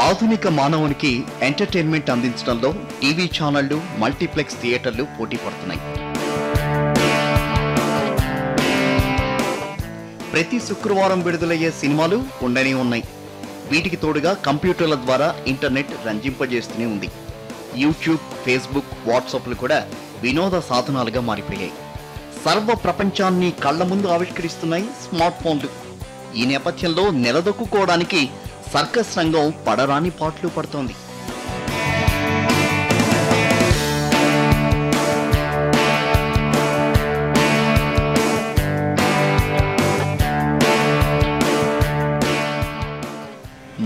ఆధునిక మానవునికి ఎంటర్టైన్మెంట్ అందించడంలో టీవీ ఛానళ్లు, మల్టీప్లెక్స్ థియేటర్లు పోటీ పడుతున్నాయి. ప్రతి శుక్రవారం విడుదలయ్యే సినిమాలు ఉండనే ఉన్నాయి. వీటికి తోడుగా కంప్యూటర్ల ద్వారా ఇంటర్నెట్ రంజింపజేస్తూనే ఉంది. యూట్యూబ్, ఫేస్బుక్, వాట్సాప్లు కూడా వినోద సాధనాలుగా మారిపోయాయి. సర్వ ప్రపంచాన్ని కళ్ల ముందు ఆవిష్కరిస్తున్నాయి స్మార్ట్ ఫోన్లు. ఈ నేపథ్యంలో నిలదొక్కుకోవడానికి సర్కస్ రంగం పడరాని పాటలు పడుతోంది.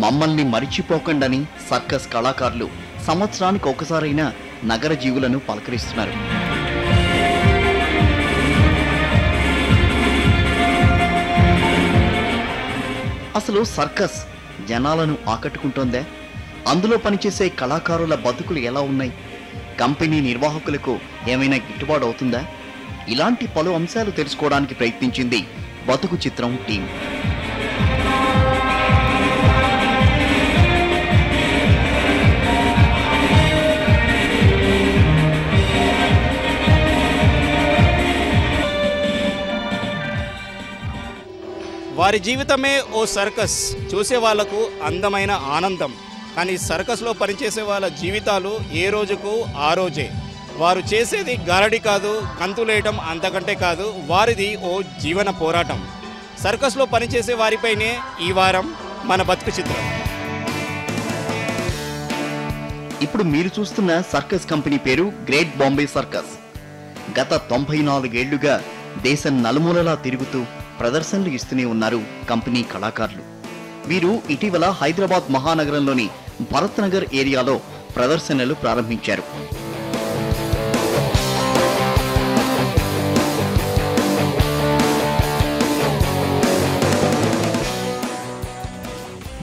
మమ్మల్ని మరిచిపోకండని సర్కస్ కళాకారులు సంవత్సరానికి ఒకసారైనా నగర జీవులను పలకరిస్తున్నారు. అసలు సర్కస్ జనాలను ఆకట్టుకుంటోందే? అందులో పనిచేసే కళాకారుల బతుకులు ఎలా ఉన్నాయి? కంపెనీ నిర్వాహకులకు ఏమైనా గిట్టుబాటు అవుతుందా? ఇలాంటి పలు అంశాలు తెలుసుకోవడానికి ప్రయత్నించింది బతుకు చిత్రం టీం. వారి జీవితమే ఓ సర్కస్. చూసే వాళ్లకు అందమైన ఆనందం. కానీ సర్కస్లో పనిచేసే వాళ్ళ జీవితాలు ఏ రోజుకు ఆ రోజే. వారు చేసేది గారడి కాదు, కంతులేయటం అంతకంటే కాదు. వారిది ఓ జీవన పోరాటం. సర్కస్లో పనిచేసే వారిపైనే ఈ వారం మన బతుకు చిత్రం. ఇప్పుడు మీరు చూస్తున్న సర్కస్ కంపెనీ పేరు గ్రేట్ బాంబే సర్కస్. గత 94 ఏళ్లుగా దేశం నలుమూలలా తిరుగుతూ ప్రదర్శనలు ఇస్తూనే ఉన్నారు కంపెనీ కళాకారులు. వీరు ఇటీవల హైదరాబాద్ మహానగరంలోని భరత్ నగర్ ఏరియాలో ప్రదర్శనలు ప్రారంభించారు.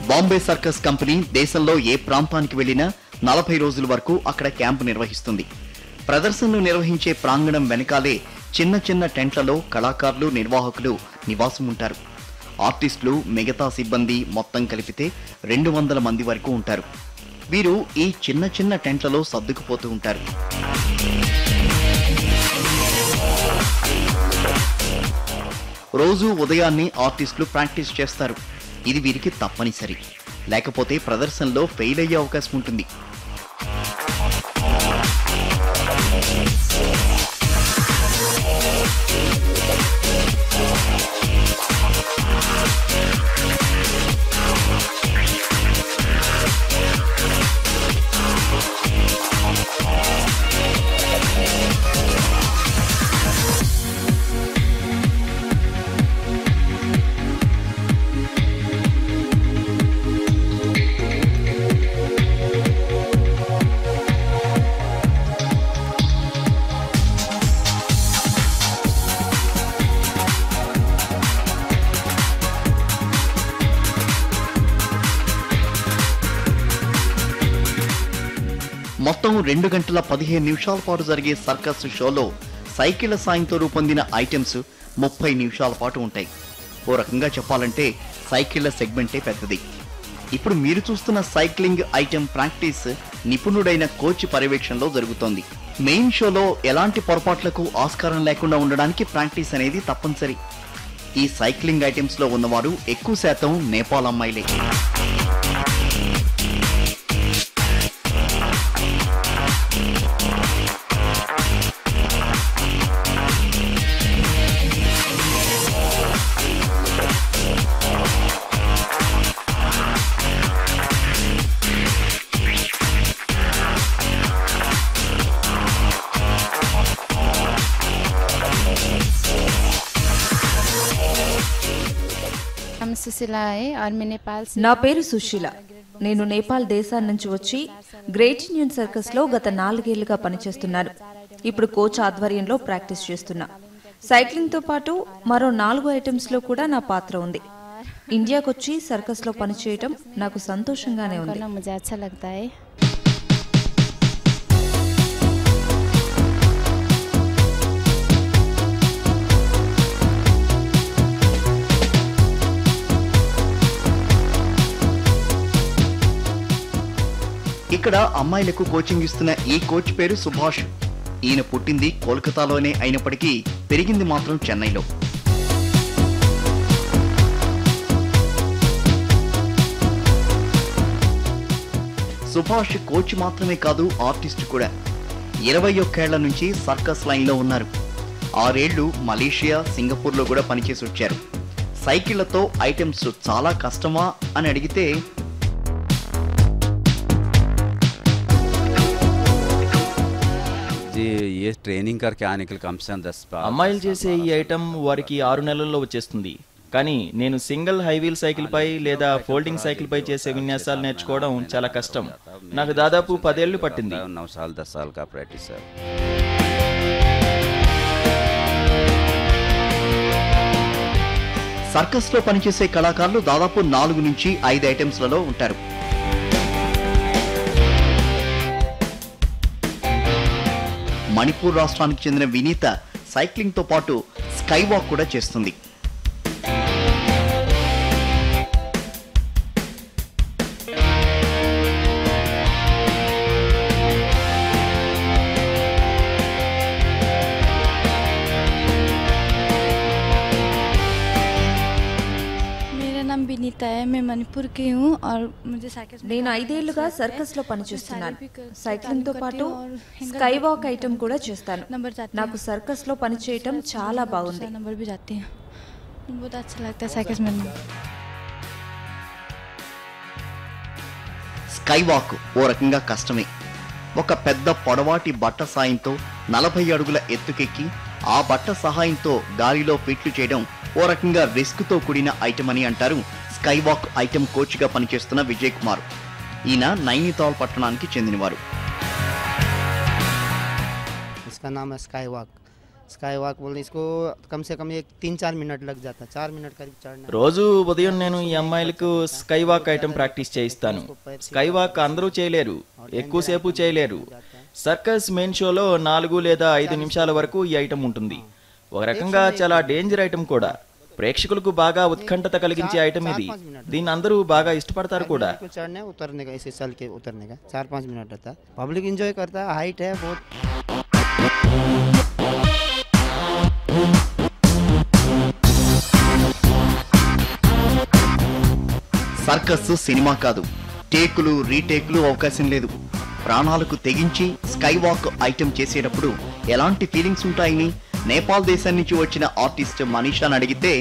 బాంబే సర్కస్ కంపెనీ దేశంలో ఏ ప్రాంతానికి వెళ్లినా 40 రోజుల వరకు అక్కడ క్యాంపు నిర్వహిస్తుంది. ప్రదర్శనలు నిర్వహించే ప్రాంగణం వెనకాలే చిన్న చిన్న టెంట్లలో కళాకారులు, నిర్వాహకులు నివాసం ఉంటారు. ఆర్టిస్టులు, మిగతా సిబ్బంది మొత్తం కలిపితే 200 మంది వరకు ఉంటారు. వీరు ఈ చిన్న చిన్న టెంట్లలో సర్దుకుపోతూ ఉంటారు. రోజు ఉదయాన్నే ఆర్టిస్టులు ప్రాక్టీస్ చేస్తారు. ఇది వీరికి తప్పనిసరి. లేకపోతే ప్రదర్శనలో ఫెయిల్ అయ్యే అవకాశం ఉంటుంది. మొత్తం 2 గంటల 15 నిమిషాల పాటు జరిగే సర్కస్ షోలో సైకిళ్ల సాయంతో రూపొందిన ఐటమ్స్ 30 నిమిషాల పాటు ఉంటాయి. ఓ రకంగా చెప్పాలంటే సైకిళ్ల సెగ్మెంటే పెద్దది. ఇప్పుడు మీరు చూస్తున్న సైక్లింగ్ ఐటమ్ ప్రాక్టీస్ నిపుణుడైన కోచ్ పర్యవేక్షణలో జరుగుతోంది. మెయిన్ షోలో ఎలాంటి పొరపాట్లకు ఆస్కారం లేకుండా ఉండడానికి ప్రాక్టీస్ అనేది తప్పనిసరి. ఈ సైక్లింగ్ ఐటమ్స్ లో ఉన్నవారు ఎక్కువ శాతం నేపాల్ అమ్మాయిలే. నా పేరు సుశీల. నేను నేపాల్ దేశం నుంచి వచ్చి గ్రేట్ ఇండియన్ సర్కస్ లో గత 4 ఏళ్లుగా పనిచేస్తున్నాను. ఇప్పుడు కోచ్ ఆధ్వర్యంలో ప్రాక్టీస్ చేస్తున్నా. సైక్లింగ్ తో పాటు మరో 4 ఐటమ్స్ లో కూడా నా పాత్ర ఉంది. ఇండియాకొచ్చి సర్కస్ లో పనిచేయడం నాకు సంతోషంగానే ఉంది. ఇక్కడ అమ్మాయిలకు కోచింగ్ ఇస్తున్న ఈ కోచ్ పేరు సుభాష్. ఈయన పుట్టింది కోల్కతాలోనే అయినప్పటికీ పెరిగింది మాత్రం చెన్నైలో. సుభాష్ కోచ్ మాత్రమే కాదు, ఆర్టిస్ట్ కూడా. 21 ఏళ్ల నుంచి సర్కస్ లైన్లో ఉన్నారు. 6 ఏళ్లు మలేషియా, సింగపూర్లో కూడా పనిచేసి వచ్చారు. సైకిళ్లతో ఐటమ్స్ చాలా కష్టమా అని అడిగితే ये ट्रेनिंग करके आने के लिए कम से कम 10 అమ్మాయిలు చేసే ఈ ఐటమ్ వారికి 6 నెలల్లో వచ్చేస్తుంది. కానీ నేను సింగిల్ హై వీల్ సైకిల్ పై లేదా ఫోల్డింగ్ సైకిల్ పై చేసే విన్యాసాలు నేర్చుకోవడం చాలా కష్టం. నాకు దాదాపు 10 ఏళ్లు పట్టింది. 9 साल 10 साल का प्रैक्टिस है. సర్కస్ లో పనిచేసే కళాకారులు దాదాపు 4 నుంచి 5 ఐటమ్స్లలో ఉంటారు. మణిపూర్ రాష్ట్రానికి చెందిన వినీత సైక్లింగ్ తో పాటు స్కై వాక్ కూడా చేస్తుంది. विनीता है, मैं मणिपुर की हूँ और मुझे साइकिल నేను 5 ఏళ్లుగా సర్కస్ లో పనిచేస్తున్నాను. సైక్లింగ్ తో పాటు స్కై వాక్ ఐటమ్ కూడా చేస్తాను. నాకు సర్కస్ లో పని చేయటం చాలా బాగుంది. नंबर भी जाती है, बहुत अच्छा लगता है साइकिल में. స్కై వాక్ ఓ రకంగా కష్టమే. ఒక పెద్ద పొడవాటి బట్ట సాయంతో 40 అడుగుల ఎత్తుకెక్కి ఆ బట్ట సహాయంతో గాలిలో ఫిట్లు చేయడం ఓ రకంగా రిస్క్ తో కూడిన ఐటమ్ అని అంటారు స్కై వాక్ ఐటమ్ కోచ్ గా పనిచేస్తున్న విజయ్ కుమార్. ఈయన నైనితాల్ పట్టణానికి చెందినవారు. इसका नाम है स्काई वॉक. स्काई वॉक बोलते इसको कम से कम 3-4 मिनट लग जाता है. 4 मिनट करीब चढ़ना. రోజు ఉదయం నేను ఈ అమ్మాయిలకు స్కై వాక్ ఐటమ్ ప్రాక్టీస్ చేయిస్తాను. స్కై వాక్ అందరూ చేయలేరు, ఎక్కువసేపు చేయలేరు. సర్కస్ మెయిన్ షోలో 4 లేదా 5 నిమిషాల వరకు ఈ ఐటమ్ ఉంటుంది. ఒక రకంగా చాలా డేంజర్ ఐటమ్ కూడా. ప్రేక్షకులకు బాగా ఉత్కంఠత కలిగించే ఐటమ్ ఇది. దీన్ని అందరూ బాగా ఇష్టపడతారు కూడా. चढ़ने उतरने का, ऐसे चल के उतरने का 4-5 मिनट रहता है. पब्लिक एंजॉय करता है. हाइट है बहुत. సర్కస్ సినిమా కాదు, టేకులు రీటేకులు అవకాశం లేదు. ప్రాణాలకు తెగించి స్కై వాక్ ఐటమ్ చేసేటప్పుడు ఎలాంటి ఫీలింగ్స్ ఉంటాయని నేపాల్ దేశం నుంచి వచ్చిన ఆర్టిస్ట్ మనీషాని అడిగితే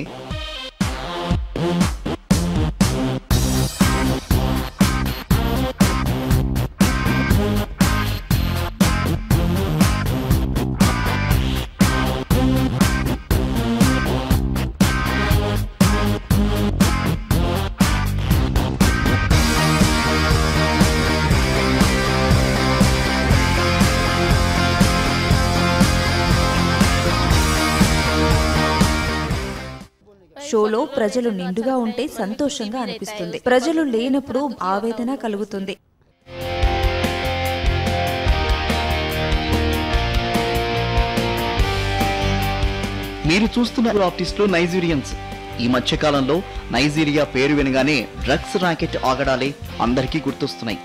షోలో ప్రజలు నిండుగా ఉంటే సంతోషంగా అనిపిస్తుంది. ప్రజలు లేనప్పుడు ఆవేదన కలుగుతుంది. మీరు చూస్తున్న ఆర్టిస్టులు నైజీరియన్స్. ఈ మధ్య కాలంలో నైజీరియా పేరు వినగానే డ్రగ్స్ రాకెట్ ఆగడాలే అందరికీ గుర్తొస్తున్నాయి.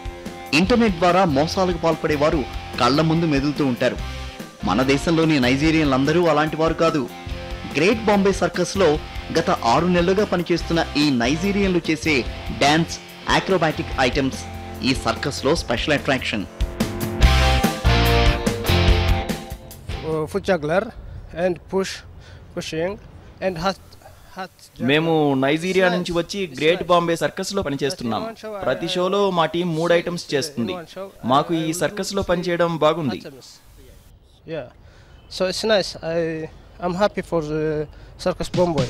ఇంటర్నెట్ ద్వారా మోసాలకు పాల్పడేవారు కళ్ల ముందు మెదులుతూ ఉంటారు. మన దేశంలోని నైజీరియన్లందరూ అలాంటి వారు కాదు. గ్రేట్ బాంబే సర్కస్ లో గత 6 నెలలుగా పనిచేస్తున్న ఈ నైజీరియన్లు చేసే డాన్స్, ఆక్రోబాటిక్ ఐటమ్స్ ఈ సర్కస్ లో special attraction. foot juggler and pushing and hat. మేము నైజీరియా నుంచి వచ్చి గ్రేట్ బాంబే సర్కస్ లో పనిచేస్తున్నాం. ప్రతి షోలో మా టీం 3 ఐటమ్స్ చేస్తుంది. మాకు ఈ సర్కస్ లో పనిచేయడం బాగుంది. Yeah, so it's nice. I'm happy for the Circus Bombay.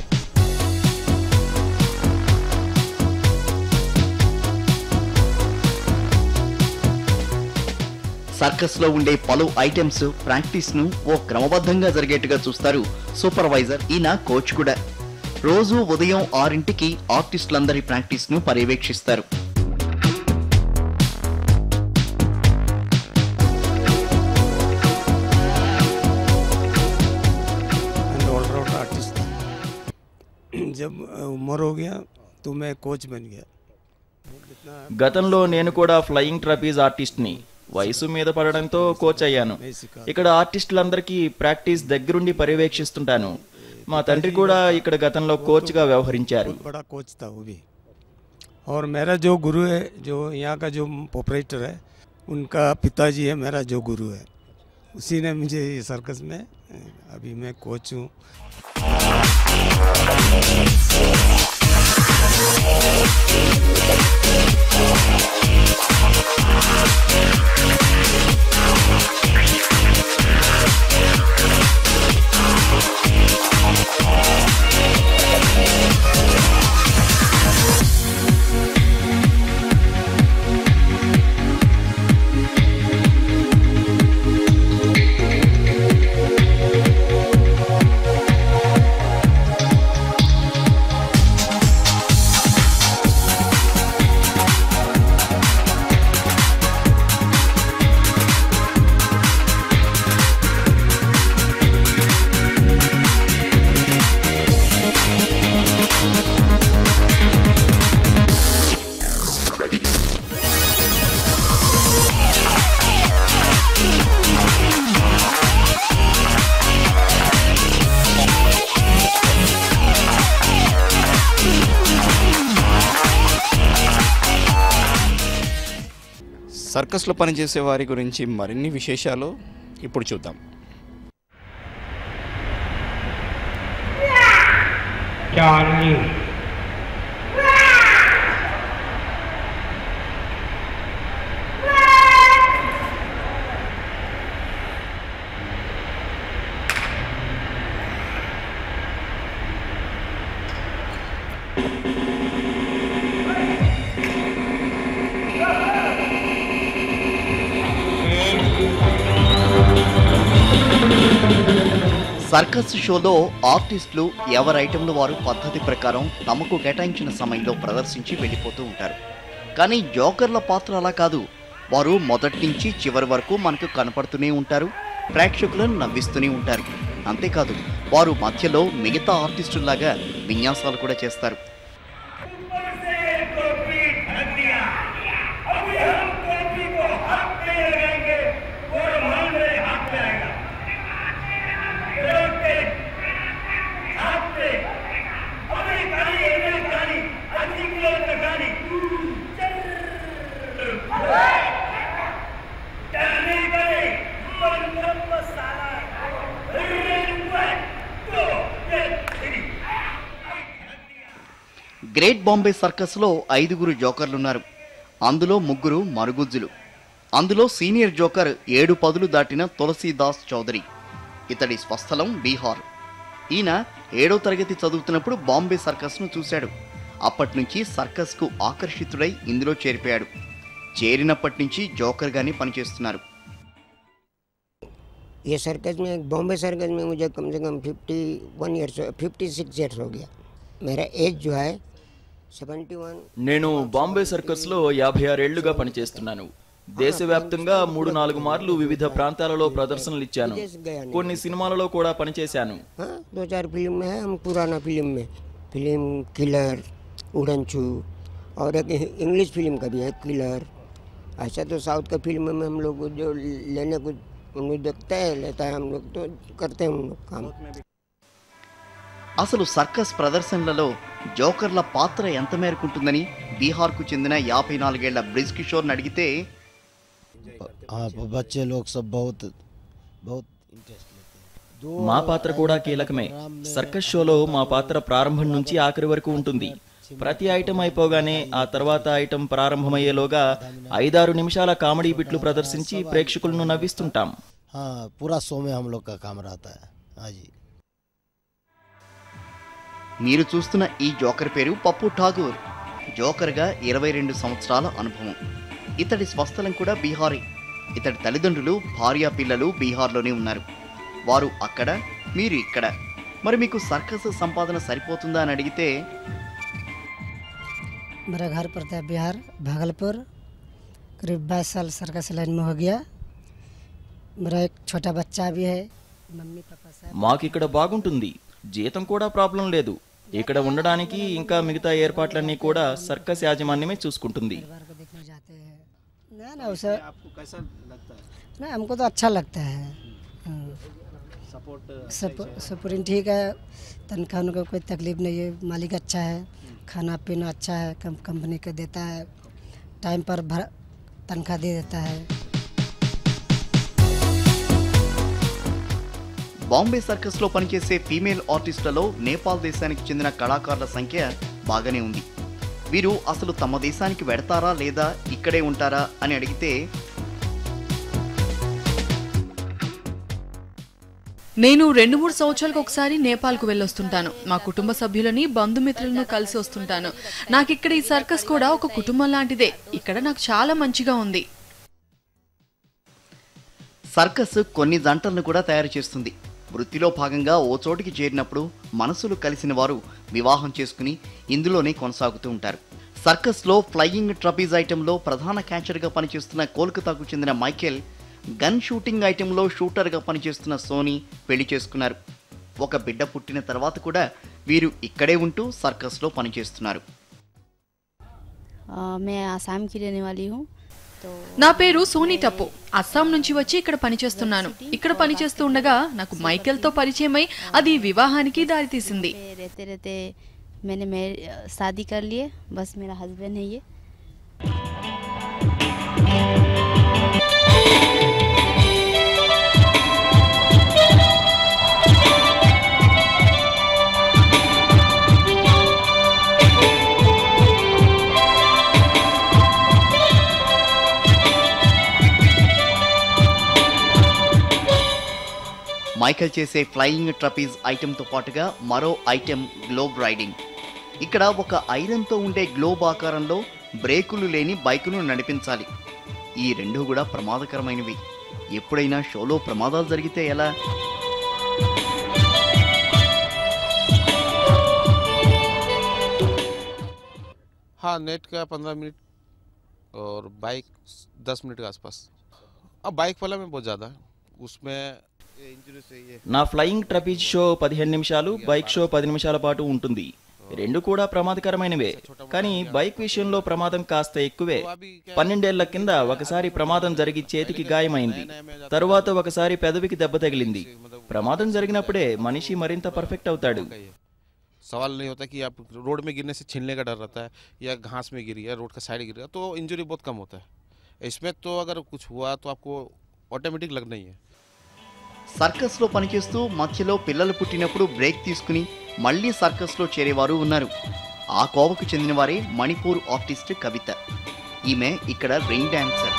Circus లో ఉండే పలు ఐటమ్స్ ప్రాక్టీస్ ను ఓ క్రమబద్ధంగా జరిగేట్టుగా చూస్తారు సూపర్వైజర్. ఈయన కోచ్ కూడా. రోజు ఉదయం 6ంటికి ఆర్టిస్టులందరి ప్రాక్టీస్ ను పర్యవేక్షిస్తారు. ऑलराउंड आर्टिस्ट था. जब उम्र हो गया तो मैं कोच बन गया. గతంలో నేను కూడా ఫ్లయింగ్ ట్రపీజ్ ఆర్టిస్ట్ని. వయసు మీద పడడంతో కోచ్ అయ్యాను. ఇక్కడ ఆర్టిస్టులందరికీ ప్రాక్టీస్ దగ్గరుండి పర్యవేక్షిస్తుంటాను. మా తండ్రి కూడా ఇక్కడ గతంలో కోచ్గా వ్యవహరించారు. बड़ा कोच था वो भी। और मेरा जो गुरु है, जो यहाँ का जो प्रोपराइटर है, उनका पिताजी है मेरा जो गुरु है, उसी ने मुझे ये सर्कस में, अभी मैं कोच हूँ। సర్కస్లో పనిచేసే వారి గురించి మరిన్ని విశేషాలు ఇప్పుడు చూద్దాం. సర్కస్ షోలో ఆర్టిస్టులు ఎవరి ఐటెంలు వారు పద్ధతి ప్రకారం తమకు కేటాయించిన సమయంలో ప్రదర్శించి వెళ్ళిపోతూ ఉంటారు. కానీ జోకర్ల పాత్ర అలా కాదు. వారు మొదటి నుంచి చివరి వరకు మనకు కనపడుతూనే ఉంటారు, ప్రేక్షకులను నవ్విస్తూనే ఉంటారు. అంతేకాదు వారు మధ్యలో మిగతా ఆర్టిస్టుల్లాగా విన్యాసాలు కూడా చేస్తారు. గ్రేట్ బాంబే సర్కస్లో 5 జోకర్లున్నారు. అందులో 3 మరుగుజ్జులు. అందులో సీనియర్ జోకర్ 7 పదులు దాటిన తులసీదాస్ చౌదరి. ఇతడి స్వస్థలం బీహార్. ఈయన 7వ తరగతి చదువుతున్నప్పుడు బాంబే సర్కస్ను చూశాడు. అప్పటి నుంచి సర్కస్కు ఆకర్షితుడై ఇందులో చేరిపోయాడు. చేరినప్పటి నుంచి జోకర్గానే పనిచేస్తున్నారు. ये सर्कस में बॉम्बे सर्कस में मुझे कम से कम 56 ईयर्स हो गया। मेरा एज जो है 71। నేను బాంబే సర్కస్లో 56 ఏళ్లుగా పనిచేస్తున్నాను. దేశవ్యాప్తంగా 3-4 మార్లు వివిధ ప్రాంతాలలో ప్రదర్శనలు ఇచ్చాను. కొన్ని సినిమాలలో కూడా పనిచేశాను. 2-4 फिल्म में है, हम पुराना फिल्म किलर, उड़नछू, और एक इंग्लिश फिल्म का भी है किलर। ऐसा तो साउथ का फिल्म में हम लोग जो लेने को उनको देखता है लेता है, हम लोग तो करते हैं हम लोग काम। అసలు సర్కస్ ప్రదర్శనలలో జోకర్ల పాత్ర ఎంత మేరకు ఉంటుందని బీహార్కు చెందిన 54 ఏళ్ల బ్రిజ్ కిషోర్ని అడిగితే बच्चे लोग सब बहुत इंटरेस्ट लेते हैं। మా పాత్ర కూడా కీలకమే. సర్కస్ షోలో మా పాత్ర ప్రారంభం నుంచి ఆఖరి వరకు ఉంటుంది. ప్రతి ఐటెం అయిపోగానే ఆ తర్వాత ఐటెం ప్రారంభమయ్యేలోగా 5-6 నిమిషాల కామెడీ బిట్లు ప్రదర్శించి ప్రేక్షకులను నవ్విస్తుంటాం. पूरा शो में हम लोग का काम रहता है। हाँ जी। మీరు చూస్తున్న ఈ జోకర్ పేరు పప్పు ఠాగూర్. జోకర్గా 22 సంవత్సరాల అనుభవం. ఇతడి స్వస్థలం కూడా బీహారే. ఇతడి తల్లిదండ్రులు భార్య పిల్లలు బీహార్లోనే ఉన్నారు. వారు అక్కడ, మీరు ఇక్కడ. మరి మీకు సర్కస్ సంపాదన సరిపోతుందా అని అడిగితే मेरा घर पड़ता है बिहार भागलपुर। करीब 22 साल सर्कस लाइन में हो गया। मेरा एक छोटा बच्चा भी है। मम्मी पापा साहब మాకిక్కడ బాగుంటుంది. జీతం కూడా ప్రాబ్లం లేదు. ఇక్కడ ఉండడానికి ఇంకా మిగతా ఏర్పాట్లన్నీ కూడా సర్కస్ యాజమాన్యమే చూసుకుంటుంది. नहीं हमको तो अच्छा लगता है। सपोर्टिंग ठीक है, तनख्वाह का कोई तकलीफ नहीं है, मालिक अच्छा है, खाना पीना अच्छा है, कंपनी का देता है, टाइम पर तनख्वाह दे देता है। బాంబే సర్కస్ లో పనిచేసే ఫీమేల్ ఆర్టిస్టులలో నేపాల్ దేశానికి చెందిన కళాకారుల సంఖ్య బాగానే ఉంది. వీరు అసలు తమ దేశానికి వెడతారా లేదా ఇక్కడే ఉంటారా అని అడిగితే, నేను 2-3 సంవత్సరాలకు ఒకసారి నేపాల్కు వెళ్ళొస్తుంటాను. మా కుటుంబ సభ్యులని బంధుమిత్రులను కలిసి వస్తుంటాను. నాకు ఇక్కడ ఈ సర్కస్ కూడా ఒక కుటుంబం లాంటిదే. ఇక్కడ నాకు చాలా మంచిగా ఉంది. సర్కస్ కొన్ని జంటలను కూడా తయారు చేస్తుంది. వృత్తిలో భాగంగా ఓ చోటికి చేరినప్పుడు మనసులు కలిసిన వారు వివాహం చేసుకుని ఇందులోనే కొనసాగుతూ ఉంటారు. సర్కస్లో ఫ్లయింగ్ ట్రపీజ్ ఐటెంలో ప్రధాన క్యాచర్గా పనిచేస్తున్న కోల్కతాకు చెందిన మైకేల్, గన్ షూటింగ్ ఐటెంలో షూటర్గా పనిచేస్తున్న సోనీ పెళ్లి చేసుకున్నారు. ఒక బిడ్డ పుట్టిన తర్వాత కూడా వీరు ఇక్కడే ఉంటూ సర్కస్లో పనిచేస్తున్నారు. నా పేరు సోనీ టప్పు. అస్సాం నుంచి వచ్చి ఇక్కడ పనిచేస్తున్నాను. ఇక్కడ పనిచేస్తూ ఉండగా నాకు మైకేల్తో పరిచయమై అది వివాహానికి దారితీసింది. మైకేల్ చేసే ఫ్లయింగ్ ట్రపీజ్ ఐటెంతో పాటుగా మరో ఐటెం గ్లోబ్ రైడింగ్. ఇక్కడ ఒక ఐరన్తో ఉండే గ్లోబ్ ఆకారంలో బ్రేకులు లేని బైకును నడిపించాలి. ఈ రెండు కూడా ప్రమాదకరమైనవి. ఎప్పుడైనా షోలో ప్రమాదాలు జరిగితే ఎలా? हाँ, नेट का 15 मिनट और बाइक 10 मिनट के आसपास। अब बाइक वाला में बहुत ज़्यादा है, उसमें నా ఫ్లయింగ్ ట్రపీజ్ షో 15 నిమిషాలు, బైక్ షో 10 నిమిషాల పాటు ఉంటుంది. రెండు కూడా ప్రమాదకరమైనవే. కానీ బైక్ విషయంలో ప్రమాదం కాస్త ఎక్కువే. 12 ఏళ్ల కింద ఒకసారి ప్రమాదం జరిగి చేతికి గాయమైంది. తరువాత ఒకసారి పెదవికి దెబ్బ తగిలింది. ప్రమాదం జరిగినప్పుడే మనిషి మరింత పర్ఫెక్ట్ అవుతాడు. सवाल नहीं होता कि आप रोड में गिरने से छीनने का डर रहता है या घास में गिर गया, रोड का साइड गिर गया, तो इंजरी बहुत कम होता है. इसमें तो अगर कुछ हुआ तो आपको ऑटोमेटिक लगना ही है. సర్కస్లో పనిచేస్తూ మధ్యలో పిల్లలు పుట్టినప్పుడు బ్రేక్ తీసుకుని మళ్లీ సర్కస్లో చేరేవారు ఉన్నారు. ఆ కోవకు చెందిన వారే మణిపూర్ ఆర్టిస్ట్ కవిత. ఈమె ఇక్కడ రింగ్ డాన్సర్.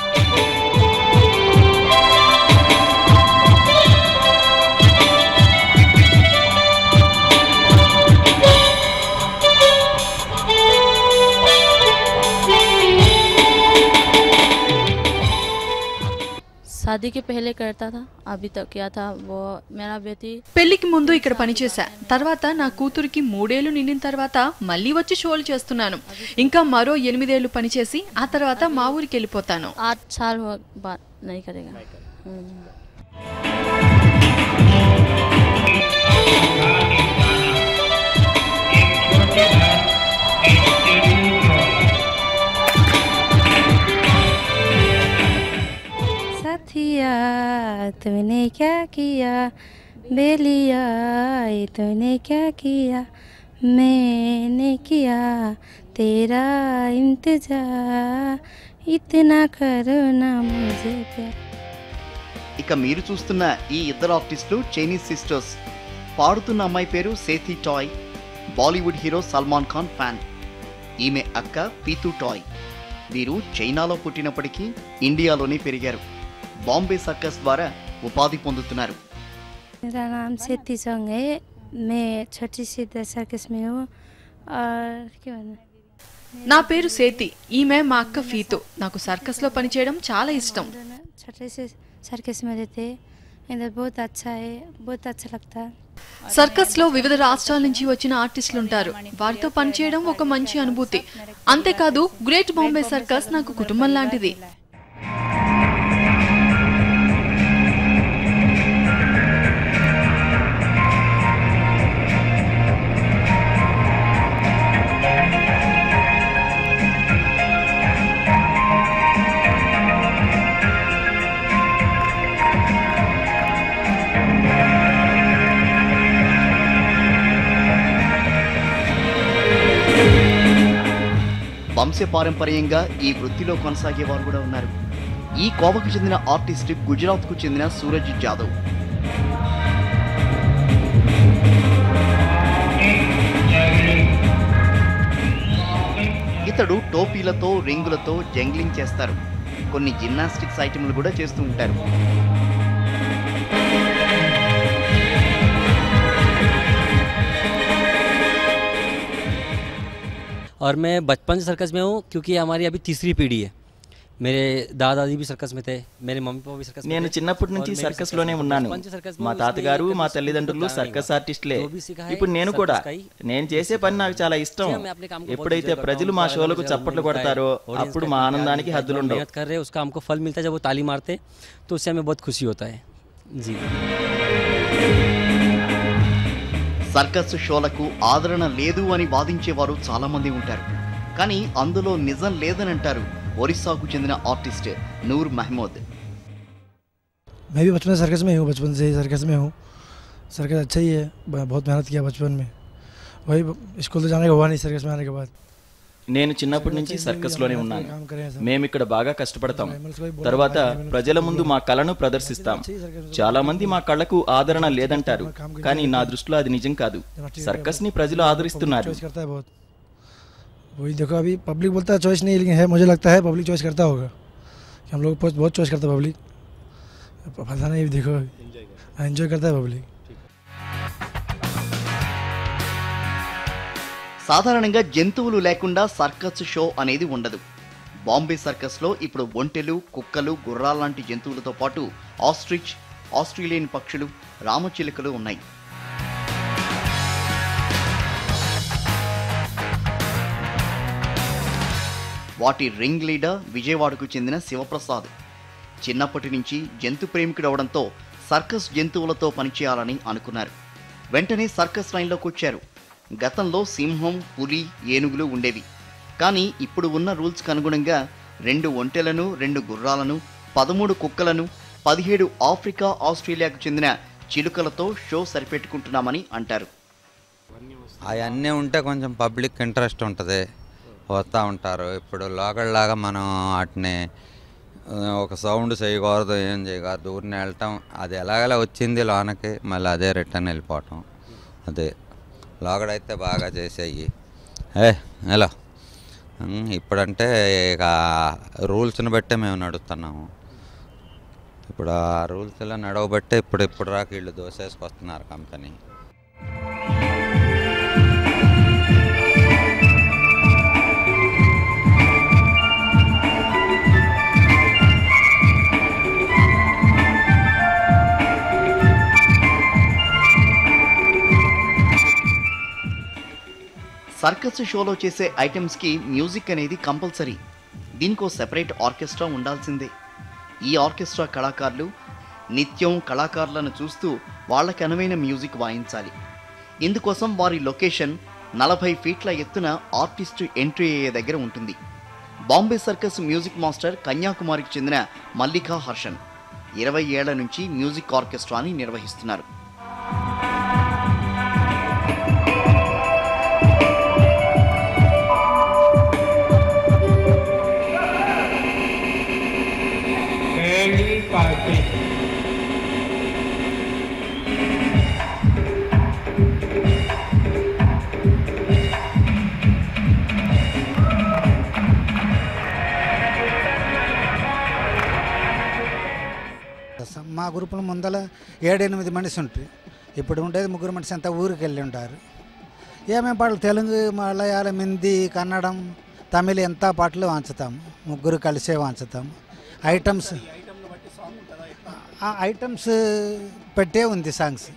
शादी के पहले करता था, अभी तक किया था वो मेरा बेटी. పెళ్లికి ముందు ఇక్కడ పనిచేశా. తర్వాత నా కూతురికి 3 ఏళ్లు నిండిన తర్వాత మళ్ళీ వచ్చి షోలు చేస్తున్నాను. ఇంకా మరో 8 ఏళ్లు పనిచేసి ఆ తర్వాత మా ఊరికి వెళ్ళిపోతాను. 8 साल बाद नहीं करेगा. साथिया तूने क्या किया, बेलिया तूने क्या किया, मैंने किया तेरा इंतजार, इतना करो ना मुझे प्यार. ఇక మీరు చూస్తున్న ఈ ఇద్దరు ఆర్టిస్టులు చైనీస్ సిస్టర్స్. పాడుతున్న అమ్మాయి పేరు Sethi toy, Bollywood hero Salman Khan fan. ఈమె అక్క పీతూ టాయ్. వీరు చైనాలో పుట్టినప్పటికీ ఇండియాలోనే పెరిగారు. బాంబే సర్కస్ ద్వారా ఉపాధి పొందుతున్నారు. मेरा नाम सेती सोंग है, मैं छोटी सी सर्कस में हूँ और क्या నా పేరు సేతి. ఈమె మా అక్క ఫీతు. నాకు సర్కస్లో పనిచేయడం చాలా ఇష్టం. छोटे से सर्कस में रहते इधर बहुत अच्छा है, बहुत अच्छा लगता है. సర్కస్లో వివిధ రాష్ట్రాల నుంచి వచ్చిన ఆర్టిస్టులు ఉంటారు. వారితో పనిచేయడం ఒక మంచి అనుభూతి. అంతేకాదు గ్రేట్ బాంబే సర్కస్ నాకు కుటుంబం లాంటిది. వంశపారంపర్యంగా ఈ వృత్తిలో కొనసాగేవారు కూడా ఉన్నారు. ఈ కోవకు చెందిన ఆర్టిస్ట్ గుజరాత్కు చెందిన సూరజ్ జాదవ్. ఇతడు టోపీలతో రింగులతో జంగ్లింగ్ చేస్తారు. కొన్ని జిమ్నాస్టిక్స్ ఐటమ్లు కూడా చేస్తూ ఉంటారు. और मैं बचपन से सर्कस में हूँ क्योंकि हमारी अभी तीसरी पीढ़ी है. मेरे दादाजी भी सर्कस में थे, मेरे मम्मी पापा भी सर्कस में थे. నేను చిన్నప్పటి నుంచి సర్కస్ లోనే ఉన్నాను. మా తాతగారు మా తల్లిదండ్రులు సర్కస్ ఆర్టిస్టులే. ఇప్పుడు నేను కూడా. నేను చేసే పని నాకు చాలా ఇష్టం. ఎప్పుడైతే ప్రజలు మా షోలకు చప్పట్లు కొడతారో అప్పుడు మా ఆనందానికి హద్దులు ఉండవు. मेहनत कर रहे उसका हमको फल मिलता है जब वो ताली मारते तो उससे हमें बहुत खुशी होता है. जी. సర్కస్ షోలకు ఆదరణ లేదు అని వాదించేవారు చాలా మంది ఉంటారు. కానీ అందులో నిజం లేదని అంటారు ఒరిస్సాకు చెందిన ఆర్టిస్ట్ నూర్ మహమూద్. मैं भी बचपन से सर्कस में हूँ, बचपन से ही सर्कस में हूँ. सर्कस अच्छा ही है, बहुत मेहनत किया बचपन में. वही स्कूल तो जाने का हुआ नहीं सर्कस में आने के बाद. నేను చిన్నప్పటి నుంచి సర్కస్ లోనే ఉన్నాను. మేము ఇక్కడ బాగా కష్టపడతాం. తర్వాత ప్రజల ముందు మా కళను ప్రదర్శిస్తాం. చాలా మంది మా కళకు ఆదరణ లేదంటారు, కానీ నా దృష్టిలో అది నిజం కాదు. సర్కస్ ని ప్రజలు ఆదరిస్తున్నారు. वही देखो अभी पब्लिक बोलता है चॉइस नहीं, लेकिन है मुझे लगता है पब्लिक चॉइस करता होगा कि हम लोग बहुत चॉइस करता है पब्लिक. पता नहीं, देखो एंजॉय करता है पब्लिक. సాధారణంగా జంతువులు లేకుండా సర్కస్ షో అనేది ఉండదు. బాంబే సర్కస్లో ఇప్పుడు ఒంటెలు, కుక్కలు, గుర్రాల లాంటి జంతువులతో పాటు ఆస్ట్రిచ్, ఆస్ట్రేలియన్ పక్షులు, రామచిలుకలు ఉన్నాయి. వాటి రింగ్ లీడర్ విజయవాడకు చెందిన శివప్రసాద్. చిన్నప్పటి నుంచి జంతు ప్రేమికుడు అవడంతో సర్కస్ జంతువులతో పనిచేయాలని అనుకున్నారు. వెంటనే సర్కస్ లైన్లోకి వచ్చారు. గతంలో సింహం, పులి, ఏనుగులు ఉండేవి. కానీ ఇప్పుడు ఉన్న రూల్స్కి అనుగుణంగా 2 ఒంటెలను, 2 గుర్రాలను, 13 కుక్కలను, 17 ఆఫ్రికా, ఆస్ట్రేలియాకు చెందిన చిలుకలతో షో సరిపెట్టుకుంటున్నామని అంటారు. అవన్నీ ఉంటే కొంచెం పబ్లిక్ ఇంట్రెస్ట్ ఉంటుంది, వస్తూ ఉంటారు. ఇప్పుడు లోకల్ లాగా మనం వాటిని ఒక సౌండ్ చేయకూడదు, ఏం చేయకూడదు, దూరిని వెళ్ళటం, అది ఎలాగలా వచ్చింది లోనకి, మళ్ళీ అదే రిటర్న్ వెళ్ళిపోవటం. అదే లోకడైతే బాగా చేసేయి ఎలా ఇప్పుడంటే ఇక రూల్స్ని బట్టే మేము నడుస్తున్నాము. ఇప్పుడు ఆ రూల్స్లో నడవబట్టే ఇప్పుడు రాక వీళ్ళు దోసేసుకొస్తున్నారు కంపెనీ. సర్కస్ షోలో చేసే ఐటమ్స్కి మ్యూజిక్ అనేది కంపల్సరీ. దీనికో సెపరేట్ ఆర్కెస్ట్రా ఉండాల్సిందే. ఈ ఆర్కెస్ట్రా కళాకారులు నిత్యం కళాకారులను చూస్తూ వాళ్ళకి అనువైన మ్యూజిక్ వాయించాలి. ఇందుకోసం వారి లొకేషన్ 40 ఫీట్ల ఎత్తున ఆర్టిస్టు ఎంట్రీ అయ్యే దగ్గర ఉంటుంది. బాంబే సర్కస్ మ్యూజిక్ మాస్టర్ కన్యాకుమారికి చెందిన మల్లికా హర్షన్ 20 ఏళ్ల నుంచి మ్యూజిక్ ఆర్కెస్ట్రాని నిర్వహిస్తున్నారు. మా గ్రూపుల ముందల 7-8 మనిషి ఉంటారు. ఇప్పుడు ఉండేది 3 మనిషి అంతా ఊరికి వెళ్ళి ఉంటారు. ఏమేమి పాటలు తెలుగు, మలయాళం, హిందీ, కన్నడం, తమిళ ఎంత పాటలు వాంచుతాము. 3 కలిసే వాంచుతాము. ఐటమ్స్ పెట్టే ఉంది సాంగ్స్.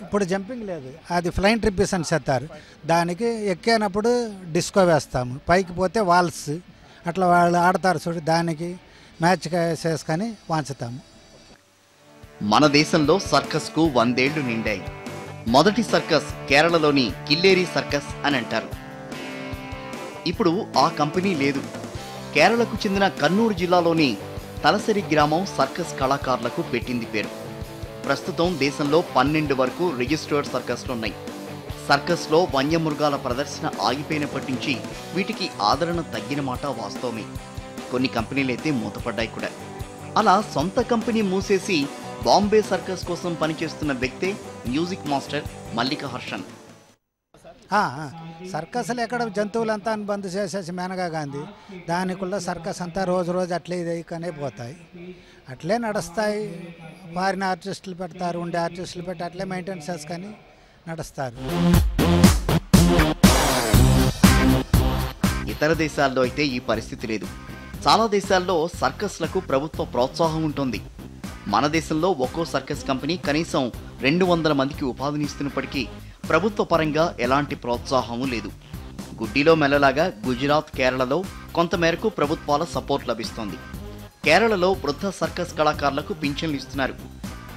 ఇప్పుడు జంపింగ్ లేదు, అది ఫ్లైన్ ట్రిప్స్ అని చెప్తారు. దానికి ఎక్కినప్పుడు డిస్కో వేస్తాము, పైకి పోతే వాల్స్, అట్లా వాళ్ళు ఆడతారు చూడు, దానికి మ్యాచ్ చేసుకొని వాంచుతాము. మన దేశంలో సర్కస్కు 100 ఏళ్లు నిండాయి. మొదటి సర్కస్ కేరళలోని కిల్లేరి సర్కస్ అని అంటారు. ఇప్పుడు ఆ కంపెనీ లేదు. కేరళకు చెందిన కన్నూరు జిల్లాలోని తలసరి గ్రామం సర్కస్ కళాకారులకు పెట్టింది పేరు. ప్రస్తుతం దేశంలో 12 వరకు రిజిస్టర్డ్ సర్కస్లు ఉన్నాయి. సర్కస్లో వన్యమృగాల ప్రదర్శన ఆగిపోయినప్పటి నుంచి వీటికి ఆదరణ తగ్గిన మాట వాస్తవమే. కొన్ని కంపెనీలైతే మూతపడ్డాయి కూడా. అలా సొంత కంపెనీ మూసేసి బాంబే సర్కస్ కోసం పనిచేస్తున్న వ్యక్తే మ్యూజిక్ మాస్టర్ మల్లిక హర్షన్. సర్కస్లు ఎక్కడ జంతువులంతా బంద్ చేసేసి మేనగా గాంధీ దానికుள்ள సర్కస్ అంతా రోజు రోజు అట్లే ఇదైకనే పోతాయి, అట్లే నడుస్తాయి. ఫారిన్ ఆర్టిస్టులు పెడతారు, ఉండే ఆర్టిస్టులు పెట్టి అట్లే మెయింటైన్ చేసుకొని నడుస్తారు. ఇతర దేశాల్లో అయితే ఈ పరిస్థితి లేదు. చాలా దేశాల్లో సర్కస్లకు ప్రభుత్వ ప్రోత్సాహం ఉంటుంది. మన దేశంలో ఒక్కో సర్కస్ కంపెనీ కనీసం 200 మందికి ఉపాధినిస్తున్నప్పటికీ ప్రభుత్వ పరంగా ఎలాంటి ప్రోత్సాహము లేదు. గుడ్డిలో మెల్లలాగా గుజరాత్, కేరళలో కొంతమేరకు ప్రభుత్వాల సపోర్ట్ లభిస్తోంది. కేరళలో వృద్ధ సర్కస్ కళాకారులకు పింఛన్లు ఇస్తున్నారు.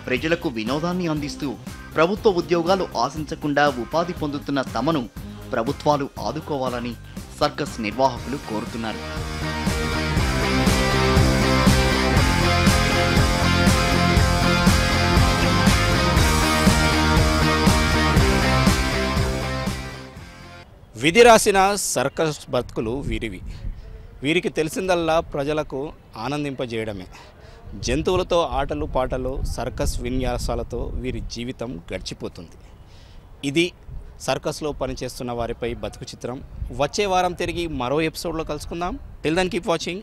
ప్రజలకు వినోదాన్ని అందిస్తూ ప్రభుత్వ ఉద్యోగాలు ఆశించకుండా ఉపాధి పొందుతున్న తమను ప్రభుత్వాలు ఆదుకోవాలని సర్కస్ నిర్వాహకులు కోరుతున్నారు. విధి రాసిన సర్కస్ బతుకులు వీరివి. వీరికి తెలిసిందల్లా ప్రజలకు ఆనందింపజేయడమే. జంతువులతో ఆటలు పాటలు, సర్కస్ విన్యాసాలతో వీరి జీవితం గడిచిపోతుంది. ఇది సర్కస్లో పనిచేస్తున్న వారిపై బతుకు చిత్రం. వచ్చే వారం తిరిగి మరో ఎపిసోడ్లో కలుసుకుందాం. Till then keep watching.